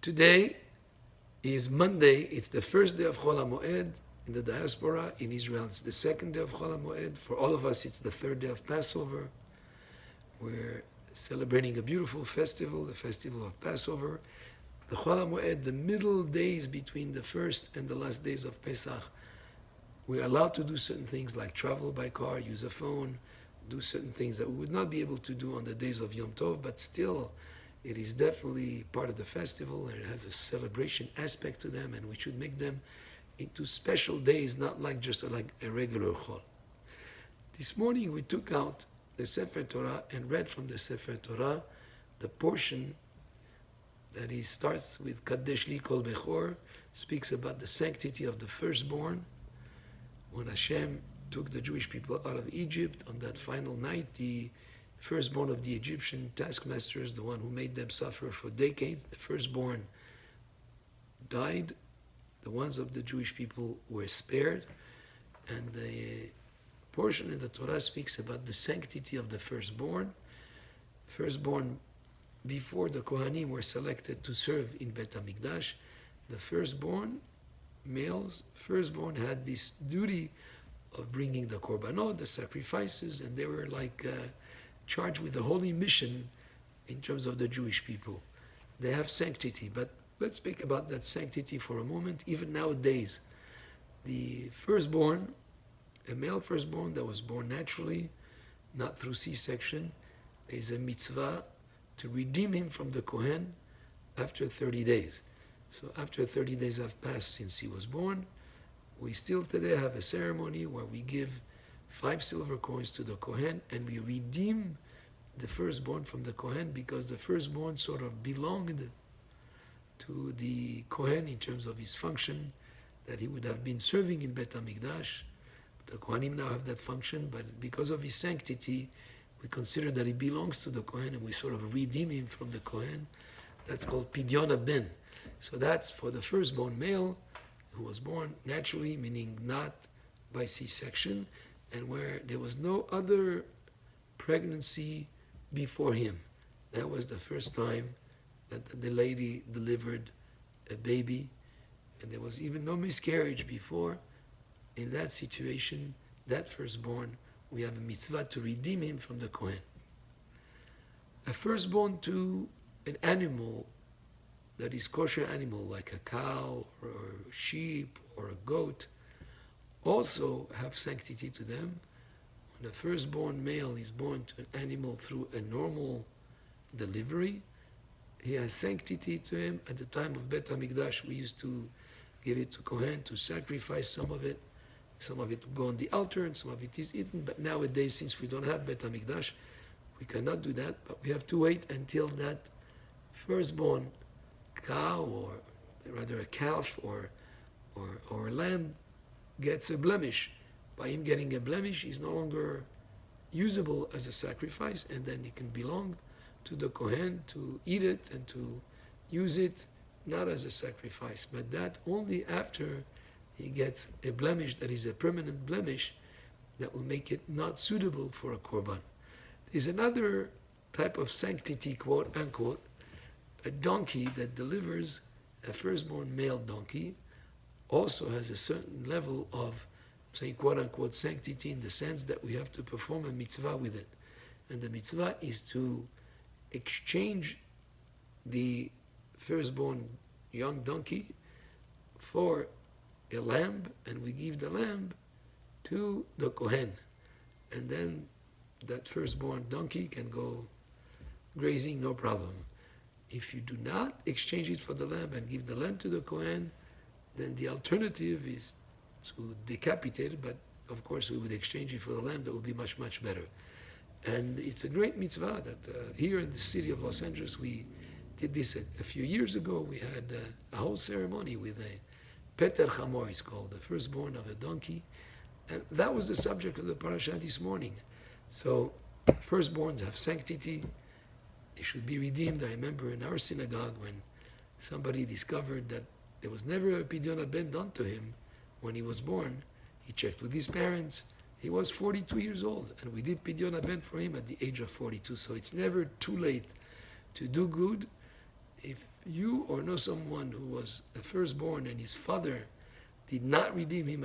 Today is Monday. It's the first day of Chol HaMoed in the diaspora. In Israel, it's the second day of Chol HaMoed. For all of us, it's the third day of Passover. We're celebrating a beautiful festival, the festival of Passover. The Chol HaMoed, the middle days between the first and the last days of Pesach, we're allowed to do certain things like travel by car, use a phone, do certain things that we would not be able to do on the days of Yom Tov, but still, it is definitely part of the festival and it has a celebration aspect to them, and we should make them into special days, not like just like a regular Chol. This morning we took out the Sefer Torah and read from the Sefer Torah the portion that he starts with Kaddesh li kol bechor, speaks about the sanctity of the firstborn. When Hashem took the Jewish people out of Egypt on that final night, the firstborn of the Egyptian taskmasters, the one who made them suffer for decades, the firstborn died. The ones of the Jewish people were spared. And the portion in the Torah speaks about the sanctity of the firstborn. Firstborn, before the Kohanim were selected to serve in Bet HaMikdash, the firstborn, males, firstborn had this duty of bringing the korbanot, the sacrifices, and they were like charged with the holy mission in terms of the Jewish people. They have sanctity, but let's speak about that sanctity for a moment. Even nowadays, the firstborn, a male firstborn that was born naturally, not through C-section, there is a mitzvah to redeem him from the Kohen after 30 days. So after 30 days have passed since he was born, we still today have a ceremony where we give 5 silver coins to the Kohen and we redeem the firstborn from the Kohen, because the firstborn sort of belonged to the Kohen in terms of his function that he would have been serving in Bet HaMikdash. The Kohanim now have that function, but because of his sanctity, we consider that he belongs to the Kohen and we sort of redeem him from the Kohen. That's called Pidyon HaBen. So that's for the firstborn male who was born naturally, meaning not by C-section, and where there was no other pregnancy before him. That was the first time that the lady delivered a baby, and there was even no miscarriage before. In that situation, that firstborn, we have a mitzvah to redeem him from the Kohen. A firstborn to an animal that is kosher animal, like a cow or a sheep or a goat, also have sanctity to them. When a firstborn male is born to an animal through a normal delivery, he has sanctity to him. At the time of Bet HaMikdash, we used to give it to Kohen to sacrifice some of it. Some of it would go on the altar and some of it is eaten. But nowadays, since we don't have Bet HaMikdash, we cannot do that, but we have to wait until that firstborn cow, or rather a calf or a lamb, gets a blemish. By him getting a blemish, he's no longer usable as a sacrifice, and then he can belong to the Kohen to eat it and to use it, not as a sacrifice, but that only after he gets a blemish that is a permanent blemish that will make it not suitable for a korban. There's another type of sanctity, quote unquote. A donkey that delivers, a firstborn male donkey, also has a certain level of, say, quote-unquote, sanctity, in the sense that we have to perform a mitzvah with it. And the mitzvah is to exchange the firstborn young donkey for a lamb, and we give the lamb to the Kohen. And then that firstborn donkey can go grazing, no problem. If you do not exchange it for the lamb and give the lamb to the Kohen, then the alternative is to decapitate it, but of course we would exchange it for the lamb. That would be much, much better. And it's a great mitzvah that here in the city of Los Angeles, we did this a few years ago. We had a whole ceremony with a Peter Chamor, it's called, the firstborn of a donkey. And that was the subject of the parasha this morning. So firstborns have sanctity. They should be redeemed. I remember in our synagogue when somebody discovered that there was never a Pidyon HaBen done to him when he was born. He checked with his parents. He was 42 years old, and we did Pidyon HaBen for him at the age of 42. So it's never too late to do good. If you or know someone who was a firstborn and his father did not redeem him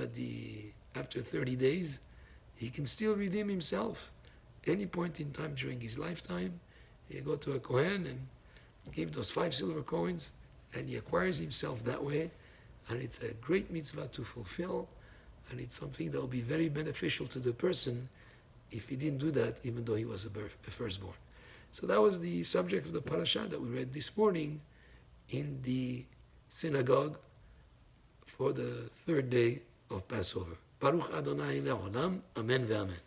after 30 days, he can still redeem himself. Any point in time during his lifetime, he go to a Kohen and give those 5 silver coins, and he acquires himself that way. And it's a great mitzvah to fulfill, and it's something that will be very beneficial to the person if he didn't do that, even though he was a firstborn. So that was the subject of the parasha that we read this morning in the synagogue for the third day of Passover. Baruch Adonai le'olam, amen ve'amen.